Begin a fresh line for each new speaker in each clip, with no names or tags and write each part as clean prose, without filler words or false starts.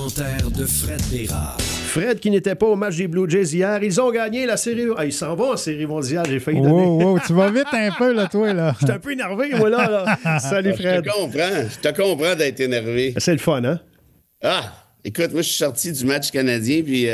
commentaires de Fred Bérard.
Fred qui n'était pas au match des Blue Jays hier, ils ont gagné la série. Ah, ils s'en vont en série mondiale, j'ai failli donner.
Wow, tu vas vite un peu, là, toi, là.
J'étais un peu énervé, moi, là. Salut, Fred.
Je te comprends d'être énervé.
C'est le fun, hein?
Ah, écoute, moi, je suis sorti du match canadien, puis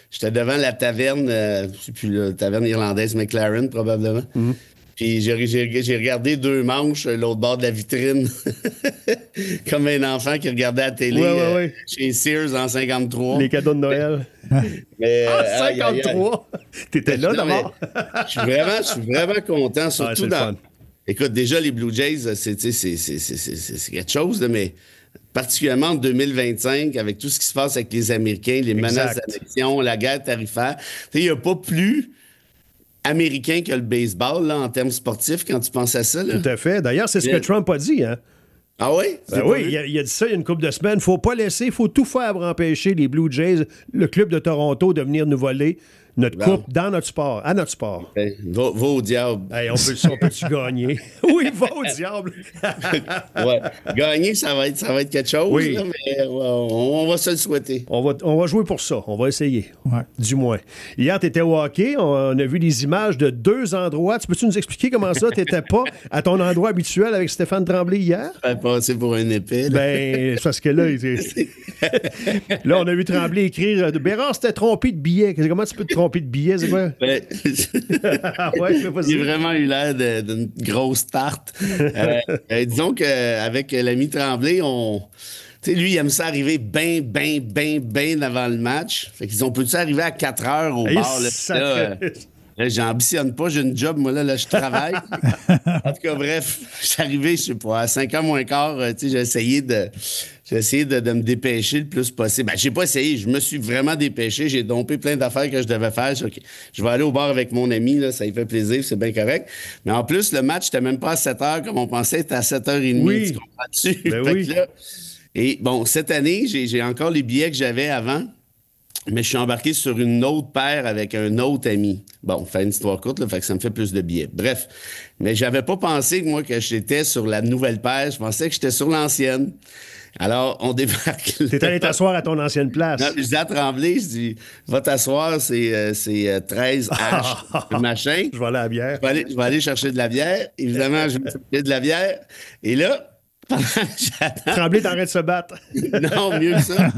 j'étais devant la taverne, je sais plus, la taverne irlandaise McLaren, probablement. Mm-hmm. Puis j'ai regardé 2 manches, l'autre bord de la vitrine, comme un enfant qui regardait la télé chez Sears en 53.
Les cadeaux de Noël.
Mais,
53! T'étais là, d'abord?
Je suis vraiment content, surtout dans...
Fun.
Écoute, déjà, les Blue Jays, c'est quelque chose, là, mais particulièrement en 2025, avec tout ce qui se passe avec les Américains, les menaces d'annexion, la guerre tarifaire, il n'y a pas plus américain que le baseball, là, en termes sportifs, quand tu penses à ça. Là.
Tout à fait. D'ailleurs, c'est ce que Trump a dit, hein?
Ah oui?
Oui, il a dit ça il y a une couple de semaines. Faut pas laisser, il faut tout faire pour empêcher les Blue Jays, le club de Toronto, de venir nous voler notre coupe dans notre sport, à notre sport.
Ben, va au diable.
Hey, on peut-tu gagner? Oui, va au diable.
Ouais. Gagner, ça va être quelque chose,
oui.
Là, mais on va se le souhaiter.
On va jouer pour ça. On va essayer, du moins. Hier, tu étais au hockey. On a vu des images de 2 endroits. Tu peux-tu nous expliquer comment ça? Tu n'étais pas à ton endroit habituel avec Stéphane Tremblay hier?
Passer pour un épée. Là.
Ben, c'est parce que là, là, on a vu Tremblay écrire Bérard s'était trompé de billet. Comment tu peux te tromper de billet? C'est quoi?
Ben, il a vraiment eu l'air d'une grosse tarte. Disons qu'avec l'ami Tremblay, tu sais, lui, il aime ça arriver bien avant le match. Fait qu'ils ont pu arriver à 4 heures au bar. Là, j'ambitionne pas, j'ai une job, moi, là je travaille. En tout cas, bref, je suis arrivé, je sais pas, à 5h moins quart, tu sais, j'ai essayé de me dépêcher le plus possible. Ben, j'ai pas essayé, je me suis vraiment dépêché, j'ai dompé plein d'affaires que je devais faire. Okay, je vais aller au bar avec mon ami, là, ça lui fait plaisir, c'est bien correct. Mais en plus, le match n'était même pas à 7h comme on pensait, c'était à 7h30.
Oui.
Tu comprends-tu?
Ben oui.
Là, et bon, cette année, j'ai encore les billets que j'avais avant. Mais je suis embarqué sur une autre paire avec un autre ami. Bon, fait une histoire courte, là, fait que ça me fait plus de billets. Bref, mais j'avais pas pensé, moi, que j'étais sur la nouvelle paire. Je pensais que j'étais sur l'ancienne. Alors, on débarque.
T'es allé t'asseoir à ton ancienne place.
Non, je dis à Tremblay, je dis, va t'asseoir, c'est 13H, machin.
Je vais aller à la bière.
Je vais aller chercher de la bière. Évidemment, je vais chercher de la bière. Et là,
Tremblay t'arrête de se battre.
Non, mieux que ça.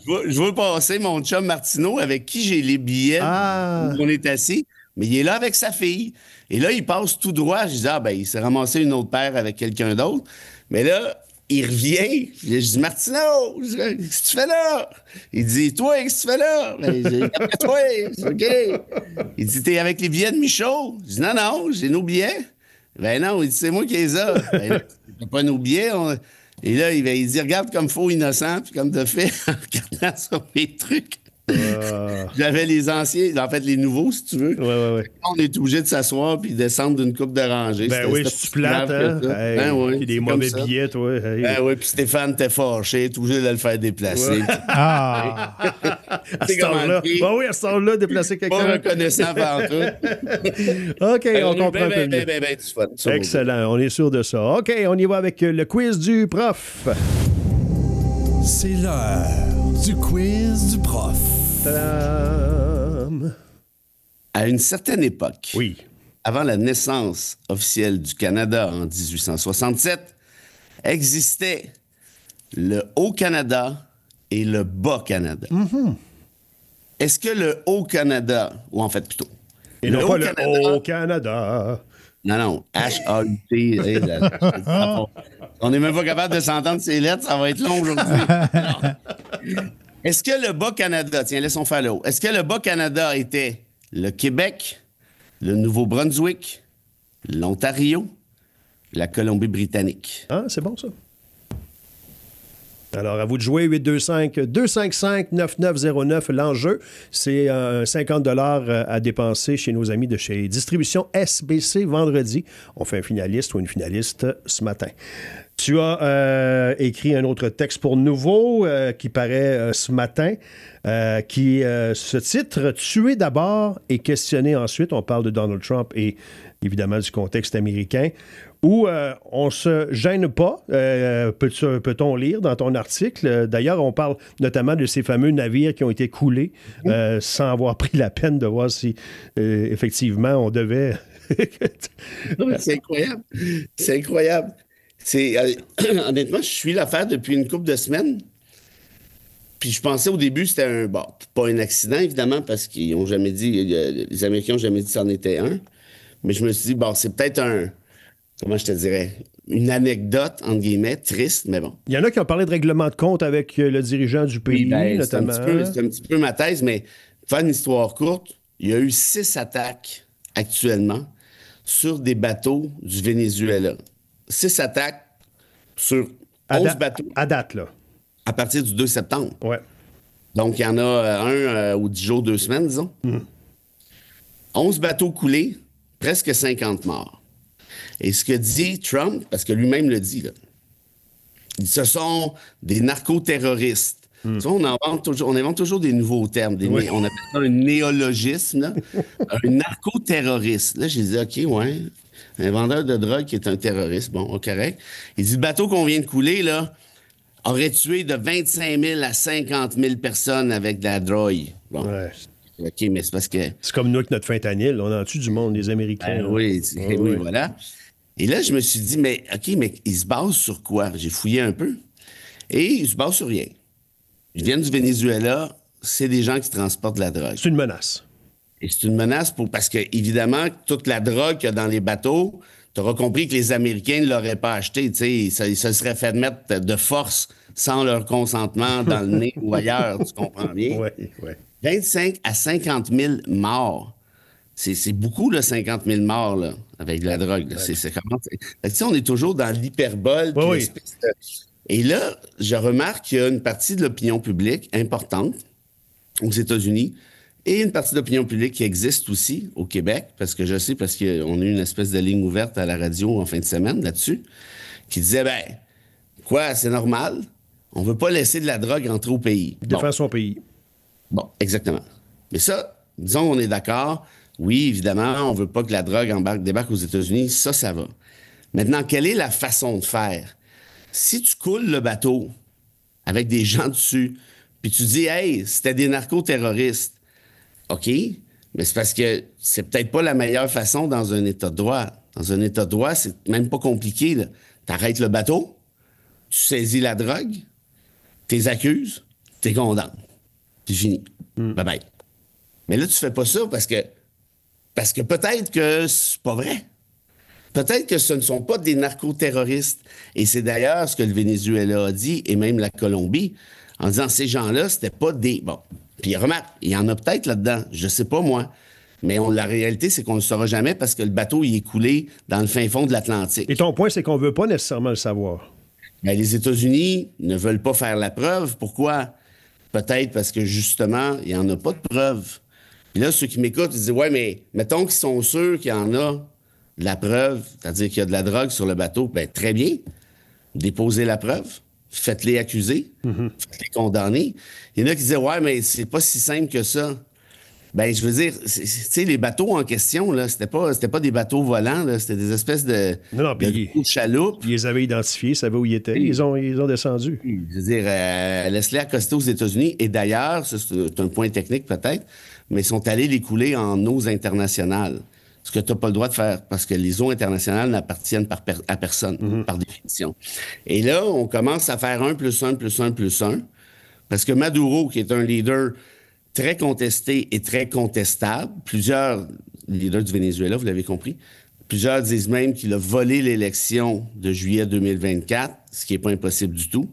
Je veux passer mon chum Martineau avec qui j'ai les billets où on est assis, mais il est là avec sa fille. Et là, il passe tout droit. Je dis, il s'est ramassé une autre paire avec quelqu'un d'autre. Mais là, il revient. Je dis, Martineau, qu'est-ce que tu fais là? Il dit, toi, qu'est-ce que tu fais là? Ben, je dis, toi, OK. Il dit, t'es avec les billets de Michaud? Je dis, non, j'ai nos billets. Ben non, il dit, c'est moi qui les ai. Ben, c'est pas nos billets. Et là, il dit, regarde comme faux innocent, puis comme de fait, en regardant sur mes trucs. J'avais les anciens, en fait, les nouveaux, si tu veux.
Ouais.
On est obligé de s'asseoir puis descendre d'une coupe de rangée.
Ben oui, c'est plate, hein? Hey, ben oui. Puis des mauvais billets, toi. Hey.
Ben oui, puis Stéphane t'es fâché, t'es obligé de le faire déplacer.
Ouais. À ce temps-là. Ben oui, à ce temps-là, déplacer quelqu'un.
Pas reconnaissant par tout.
OK, on comprend un peu mieux.
Du fun.
Excellent, on est sûr de ça. OK, on y va avec le quiz du prof.
C'est l'heure du quiz du prof.
Tadam!
À une certaine époque,
oui,
avant la naissance officielle du Canada en 1867, existait le Haut-Canada et le Bas-Canada.
Mm-hmm.
Est-ce que le Haut-Canada, ou en fait plutôt...
Et non pas le Haut-Canada...
Non, H-A-U-T. On n'est même pas capable de s'entendre ces lettres, ça va être long aujourd'hui. Est-ce que le Bas-Canada, tiens, laissons faire le haut. Est-ce que le Bas-Canada était le Québec, le Nouveau-Brunswick, l'Ontario, la Colombie-Britannique?
Ah, c'est bon, ça. Alors, à vous de jouer, 825-255-9909. L'enjeu, c'est 50 $ à dépenser chez nos amis de chez Distribution SBC vendredi. On fait un finaliste ou une finaliste ce matin. Tu as écrit un autre texte pour Nouveau qui paraît ce matin, qui se titre « Tuer d'abord et questionner ensuite ». On parle de Donald Trump et évidemment du contexte américain. où on se gêne pas, peut-on lire dans ton article. D'ailleurs, on parle notamment de ces fameux navires qui ont été coulés sans avoir pris la peine de voir si effectivement on devait...
C'est incroyable. C'est incroyable. Honnêtement, je suis l'affaire depuis une couple de semaines. Puis je pensais au début c'était pas un accident, évidemment, parce qu'ils n'ont jamais dit, les Américains n'ont jamais dit que c'en était un. Mais je me suis dit, c'est peut-être comment je te dirais, une anecdote, entre guillemets, triste, mais bon.
Il y en a qui ont parlé de règlement de compte avec le dirigeant du pays, notamment.
C'est un petit peu ma thèse, mais pour faire une histoire courte, il y a eu 6 attaques actuellement sur des bateaux du Venezuela. 6 attaques sur 11 bateaux.
À date, là.
À partir du 2 septembre.
Ouais.
Donc, il y en a un ou 10 jours, 2 semaines, disons. 11 bateaux coulés, presque 50 morts. Et ce que dit Trump, parce que lui-même le dit, là, il dit, ce sont des narcoterroristes. Tu vois, on invente toujours des nouveaux termes. On appelle ça un néologisme, là. Un narcoterroriste. Là, j'ai dit, OK, ouais, un vendeur de drogue qui est un terroriste. Bon, correct. Il dit, le bateau qu'on vient de couler, là, aurait tué de 25 000 à 50 000 personnes avec de la drogue. Bon. Ouais. OK, mais c'est parce que...
C'est comme nous avec notre fentanyl. On en tue du monde, les Américains.
Oui, voilà. Et là, je me suis dit, mais OK, mais ils se basent sur quoi? J'ai fouillé un peu. Et ils se basent sur rien. Ils viennent du Venezuela. C'est des gens qui transportent de la drogue.
C'est une menace.
Et c'est une menace parce que, évidemment, toute la drogue qu'il y a dans les bateaux... Tu auras compris que les Américains ne l'auraient pas acheté. Ils se seraient fait mettre de force sans leur consentement dans le nez ou ailleurs. Tu comprends bien?
Oui.
25 à 50 000 morts. C'est beaucoup, là, 50 000 morts là, avec de la drogue. Là. C'est comment... on est toujours dans l'hyperbole.
Oui.
Et là, je remarque qu'il y a une partie de l'opinion publique importante aux États-Unis et une partie de l'opinion publique qui existe aussi au Québec, parce que je sais, parce qu'on a eu une espèce de ligne ouverte à la radio en fin de semaine là-dessus, qui disait, c'est normal, on veut pas laisser de la drogue rentrer au pays.
Défendre son pays.
Bon, exactement. Mais ça, disons qu'on est d'accord, oui, évidemment, on veut pas que la drogue débarque aux États-Unis, ça va. Maintenant, quelle est la façon de faire? Si tu coules le bateau avec des gens dessus, puis tu dis, hey, c'était des narcoterroristes, OK, mais c'est parce que c'est peut-être pas la meilleure façon dans un état de droit. Dans un état de droit, c'est même pas compliqué. Tu arrêtes le bateau, tu saisis la drogue, tu les accuses, tu les condamnes. C'est fini. Bye-bye. Mais là, tu fais pas ça parce que peut-être que c'est pas vrai. Peut-être que ce ne sont pas des narcoterroristes. Et c'est d'ailleurs ce que le Venezuela a dit, et même la Colombie, en disant ces gens-là, c'était pas des... Bon. Puis remarque, il y en a peut-être là-dedans, je sais pas moi. Mais la réalité, c'est qu'on ne le saura jamais parce que le bateau, il est coulé dans le fin fond de l'Atlantique.
Et ton point, c'est qu'on ne veut pas nécessairement le savoir.
Bien, les États-Unis ne veulent pas faire la preuve. Pourquoi? Peut-être parce que, justement, il n'y en a pas de preuve. Puis là, ceux qui m'écoutent, ils disent, ouais, mais mettons qu'ils sont sûrs qu'il y en a de la preuve, c'est-à-dire qu'il y a de la drogue sur le bateau. Bien, très bien. Déposez la preuve. Faites-les accuser, faites-les condamner. Il y en a qui disaient, ouais, mais c'est pas si simple que ça. Ben, je veux dire, tu sais, les bateaux en question, là, c'était pas des bateaux volants, là, c'était des espèces de chaloupes.
Ils les avaient identifiés, ils savaient où ils étaient. Ils ont descendu.
Je veux dire, laisse-les accoster aux États-Unis. Et d'ailleurs, ça, c'est un point technique peut-être, mais ils sont allés les couler en eaux internationales. Ce que tu n'as pas le droit de faire, parce que les eaux internationales n'appartiennent à personne, par définition. Et là, on commence à faire 1 + 1 + 1 + 1, parce que Maduro, qui est un leader très contesté et très contestable, plusieurs leaders du Venezuela, vous l'avez compris, plusieurs disent même qu'il a volé l'élection de juillet 2024, ce qui n'est pas impossible du tout.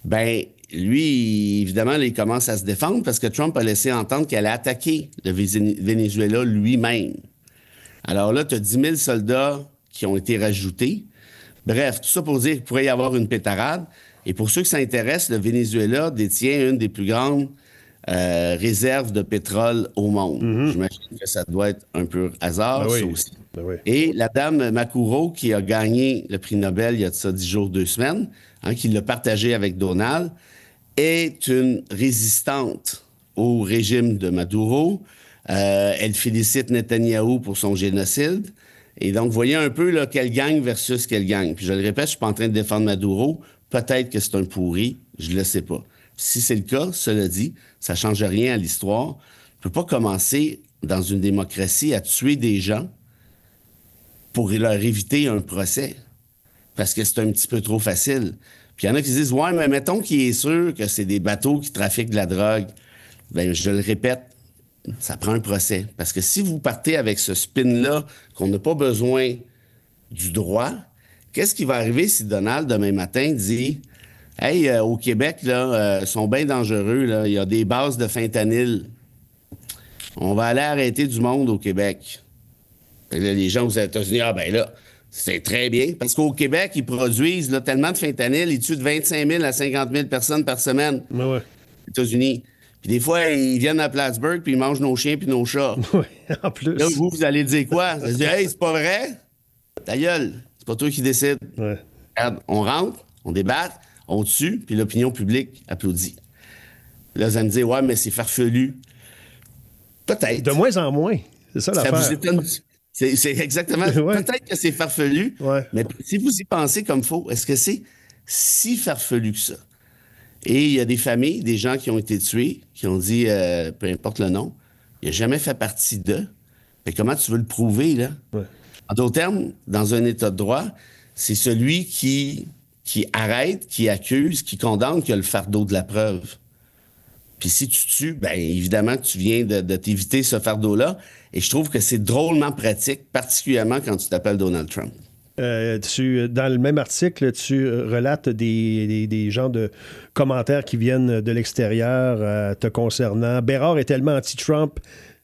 Ben, lui, évidemment, là, il commence à se défendre parce que Trump a laissé entendre qu'il allait attaquer le Venezuela lui-même. Alors là, tu as 10 000 soldats qui ont été rajoutés. Bref, tout ça pour dire qu'il pourrait y avoir une pétarade. Et pour ceux que ça intéresse, le Venezuela détient une des plus grandes réserves de pétrole au monde. J'imagine que ça doit être un pur hasard, ça aussi. Et la dame Makuro, qui a gagné le prix Nobel il y a de ça 10 jours, 2 semaines, qui l'a partagé avec Donald, est une résistante au régime de Maduro. Elle félicite Netanyahou pour son génocide. Et donc, vous voyez un peu là, quelle gang versus quelle gang. Puis je le répète, je suis pas en train de défendre Maduro. Peut-être que c'est un pourri, je le sais pas. Si c'est le cas, cela dit, ça change rien à l'histoire. On peut pas commencer dans une démocratie à tuer des gens pour leur éviter un procès. Parce que c'est un petit peu trop facile. Puis il y en a qui disent, ouais, mais mettons qu'il est sûr que c'est des bateaux qui trafiquent de la drogue. Bien, je le répète, ça prend un procès. Parce que si vous partez avec ce spin-là, qu'on n'a pas besoin du droit, qu'est-ce qui va arriver si Donald, demain matin, dit, hey, au Québec, là, ils sont bien dangereux, là, il y a des bases de fentanyl. On va aller arrêter du monde au Québec. Et là, les gens aux États-Unis, ah ben là, c'est très bien. Parce qu'au Québec, ils produisent là, tellement de fentanyl, ils tuent de 25 000 à 50 000 personnes par semaine.
Ouais.
Aux États-Unis. Puis des fois, ils viennent à Plattsburgh, puis ils mangent nos chiens puis nos chats.
Oui, en plus.
Là, vous allez dire quoi? Vous allez dire, hey, c'est pas vrai? Ta gueule, c'est pas toi qui décide.
Ouais.
Regarde, on rentre, on débat, on tue, puis l'opinion publique applaudit. Là, vous allez me dire, ouais, mais c'est farfelu. Peut-être.
De moins en moins. C'est ça l'affaire.
Ça vous étonne. C'est exactement.
Ouais.
Peut-être que c'est farfelu,
Ouais.
mais si vous y pensez comme faut, est-ce que c'est si farfelu que ça? Et il y a des familles, des gens qui ont été tués, qui ont dit, peu importe le nom, il n'a jamais fait partie d'eux. Mais comment tu veux le prouver, là?
Ouais.
En d'autres termes, dans un État de droit, c'est celui qui arrête, qui accuse, qui condamne, qui a le fardeau de la preuve. Puis si tu tues, bien évidemment que tu viens de t'éviter ce fardeau-là. Et je trouve que c'est drôlement pratique, particulièrement quand tu t'appelles Donald Trump.
Dans le même article, tu relates des genres de commentaires qui viennent de l'extérieur te concernant. Bérard est tellement anti-Trump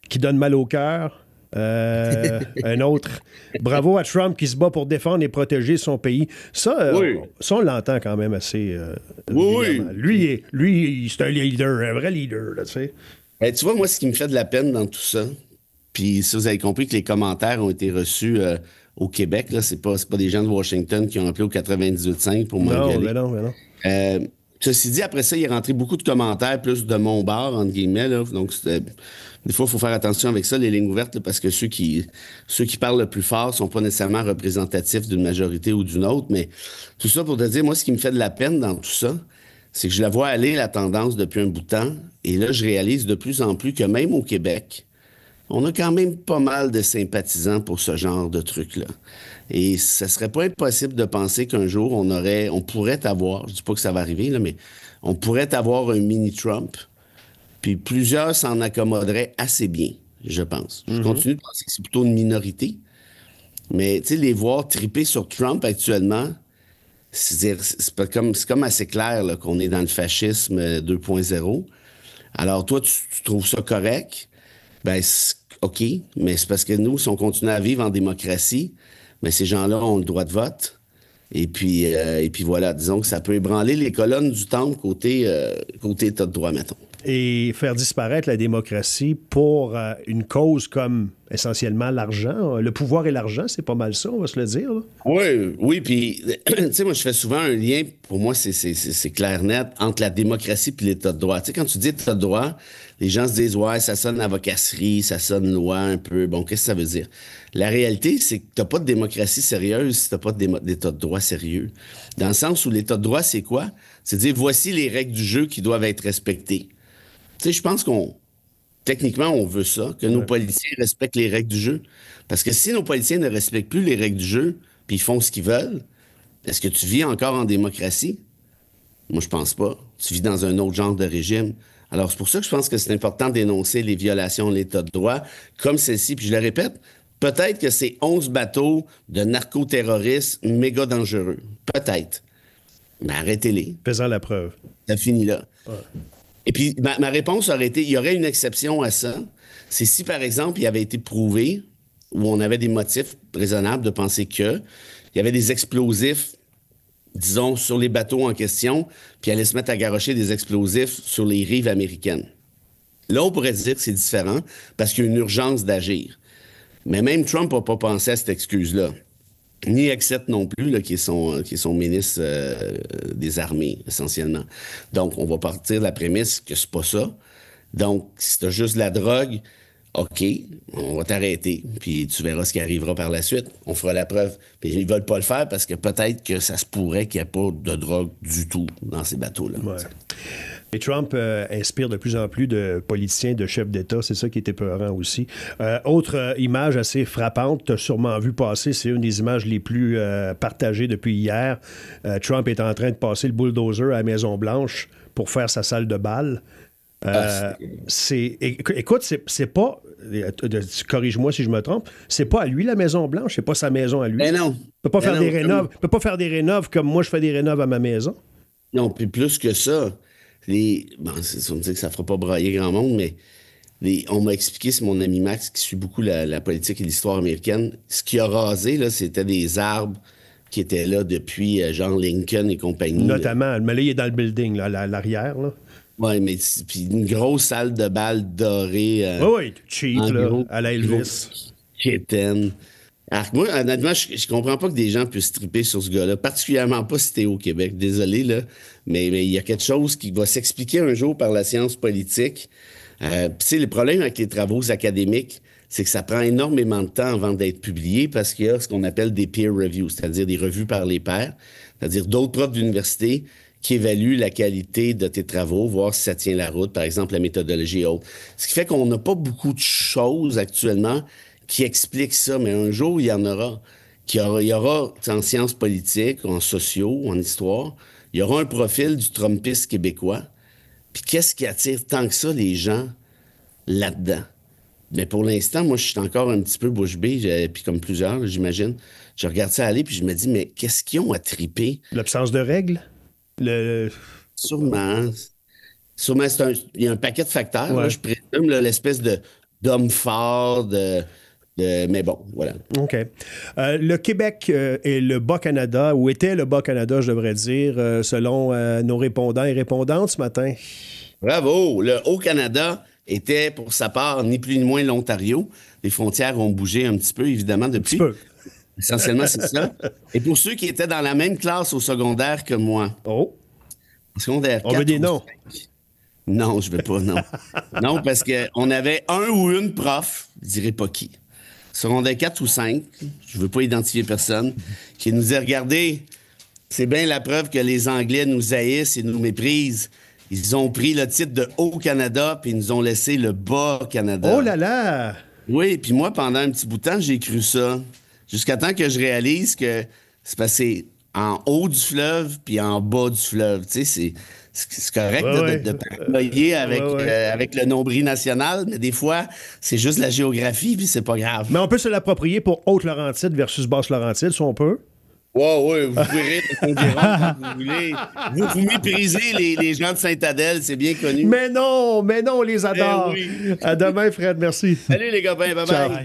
qu'il donne mal au cœur. Un autre. Bravo à Trump qui se bat pour défendre et protéger son pays. Ça,
Oui.
ça on l'entend quand même assez.
Oui.
Lui, c'est un leader, un vrai leader, là, tu sais.
Ben, tu vois, moi, ce qui me fait de la peine dans tout ça, puis si vous avez compris que les commentaires ont été reçus au Québec, là, c'est pas des gens de Washington qui ont appelé au 98.5 pour m'engueuler.
Non, mais non.
Ceci dit, après ça, il est rentré beaucoup de commentaires, plus de mon bord, entre guillemets. Là. Donc, des fois, il faut faire attention avec ça, les lignes ouvertes, là, parce que ceux qui parlent le plus fort sont pas nécessairement représentatifs d'une majorité ou d'une autre. Mais tout ça pour te dire, moi, ce qui me fait de la peine dans tout ça, c'est que je la vois aller, la tendance, depuis un bout de temps. Et là, je réalise de plus en plus que même au Québec, on a quand même pas mal de sympathisants pour ce genre de truc-là. Et ce serait pas impossible de penser qu'un jour, on pourrait avoir, je dis pas que ça va arriver, là, mais on pourrait avoir un mini-Trump, puis plusieurs s'en accommoderaient assez bien, je pense. Je continue de penser que c'est plutôt une minorité, mais tu sais, les voir triper sur Trump actuellement, c'est comme assez clair là, qu'on est dans le fascisme 2.0. Alors toi, tu trouves ça correct? Ben, OK, mais c'est parce que nous, si on continue à vivre en démocratie, mais ces gens-là ont le droit de vote. Et puis voilà, disons que ça peut ébranler les colonnes du temple côté État de droit, mettons.
Et faire disparaître la démocratie pour une cause comme essentiellement l'argent. Le pouvoir et l'argent, c'est pas mal ça, on va se le dire. Là.
Oui, puis tu sais, moi, je fais souvent un lien, pour moi, c'est clair net, entre la démocratie et l'État de droit. Tu sais, quand tu dis État de droit, les gens se disent, ouais, ça sonne avocasserie, ça sonne loi un peu. Bon, qu'est-ce que ça veut dire? La réalité, c'est que t'as pas de démocratie sérieuse si t'as pas d'État de droit sérieux. Dans le sens où l'État de droit, c'est quoi? C'est dire, voici les règles du jeu qui doivent être respectées. Tu sais, je pense techniquement, on veut ça, que nos policiers respectent les règles du jeu. Parce que si nos policiers ne respectent plus les règles du jeu, puis ils font ce qu'ils veulent, est-ce que tu vis encore en démocratie? Moi, je pense pas. Tu vis dans un autre genre de régime. Alors, c'est pour ça que je pense que c'est important d'énoncer les violations de l'État de droit, comme celle-ci. Puis je le répète, peut-être que c'est 11 bateaux de narcoterroristes méga dangereux. Peut-être. Mais arrêtez-les.
Faisant la preuve.
Ça finit là.
Ouais.
Et puis, ma réponse aurait été, il y aurait une exception à ça. C'est si, par exemple, il avait été prouvé, où on avait des motifs raisonnables de penser il y avait des explosifs, disons, sur les bateaux en question, puis il allait se mettre à garrocher des explosifs sur les rives américaines. Là, on pourrait dire que c'est différent, parce qu'il y a une urgence d'agir. Mais même Trump n'a pas pensé à cette excuse-là. Ni Exet non plus, là, qui est son ministre des Armées, essentiellement. Donc, on va partir de la prémisse que c'est pas ça. Donc, si t'as juste la drogue, OK, on va t'arrêter, puis tu verras ce qui arrivera par la suite. On fera la preuve. Puis ils veulent pas le faire parce que peut-être que ça se pourrait qu'il n'y ait pas de drogue du tout dans ces bateaux-là.
Ouais. Et Trump inspire de plus en plus de politiciens, de chefs d'État. C'est ça qui était épeurant aussi. Autre image assez frappante, tu as sûrement vu passer, c'est une des images les plus partagées depuis hier. Trump est en train de passer le bulldozer à la Maison-Blanche pour faire sa salle de bal. Écoute, c'est pas... Corrige-moi si je me trompe. C'est pas à lui, la Maison-Blanche. C'est pas sa maison à lui.
Ben non.
Il peut pas faire des rénoves. Il peut pas faire des rénoves comme moi, je fais des rénoves à ma maison.
Non, puis plus que ça, ça me dit que ça fera pas brailler grand monde, mais on m'a expliqué, c'est mon ami Max qui suit beaucoup la politique et l'histoire américaine, ce qui a rasé, là, c'était des arbres qui étaient là depuis genre Lincoln et compagnie.
Notamment, mais là, il est dans le building, là, à l'arrière, là.
Oui, mais puis une grosse salle de bal dorée.
Oui, cheap, là, à la Elvis.
Kitten. Alors, moi, honnêtement, je comprends pas que des gens puissent triper sur ce gars-là, particulièrement pas si t'es au Québec. Désolé, là, mais il y a quelque chose qui va s'expliquer un jour par la science politique. Puis, tu sais, le problème avec les travaux académiques, c'est que ça prend énormément de temps avant d'être publié parce qu'il y a ce qu'on appelle des peer reviews, c'est-à-dire des revues par les pairs, c'est-à-dire d'autres profs d'université qui évaluent la qualité de tes travaux, voir si ça tient la route, par exemple la méthodologie et autres. Ce qui fait qu'on n'a pas beaucoup de choses actuellement qui expliquent ça, mais un jour, il y en aura. Il y aura en sciences politiques, en sociaux, en histoire, il y aura un profil du Trumpiste québécois. Puis qu'est-ce qui attire tant que ça les gens là-dedans? Mais pour l'instant, moi, je suis encore un petit peu bouche bée, puis comme plusieurs, j'imagine. Je regarde ça aller, puis je me dis, mais qu'est-ce qu'ils ont à triper?
L'absence de règles?
Sûrement. Sûrement, il y a un paquet de facteurs.
Ouais.
Là, je présume l'espèce d'homme fort, mais bon, voilà.
OK. Le Québec est le Bas-Canada, ou était le Bas-Canada, je devrais dire, selon nos répondants et répondantes ce matin.
Bravo! Le Haut-Canada était, pour sa part, ni plus ni moins l'Ontario. Les frontières ont bougé un petit peu, évidemment, depuis.
Un petit peu.
Essentiellement, c'est ça. Et pour ceux qui étaient dans la même classe au secondaire que moi.
Oh!
Au secondaire 4,
on veut des noms.
Non, je veux pas, non. Non, parce qu'on avait un ou une prof, je dirais pas qui, secondaire 4 ou 5, je veux pas identifier personne, qui nous a regardé. C'est bien la preuve que les Anglais nous haïssent et nous méprisent. Ils ont pris le titre de Haut-Canada, puis ils nous ont laissé le Bas-Canada.
Oh là là!
Oui, puis moi, pendant un petit bout de temps, j'ai cru ça. Jusqu'à temps que je réalise que c'est passé en haut du fleuve puis en bas du fleuve. Tu sais, c'est correct de paranoïer avec le nombril national, mais des fois, c'est juste la géographie puis c'est pas grave.
Mais on peut se l'approprier pour Haute-Laurentide versus Basse-Laurentide, si on peut.
Oui, vous pouvez rire de Saint-Jérôme quand vous voulez. Vous méprisez les gens de Sainte-Adèle, c'est bien connu.
Mais non, on les adore.
Oui.
À demain, Fred, merci.
Salut les copains, bye-bye.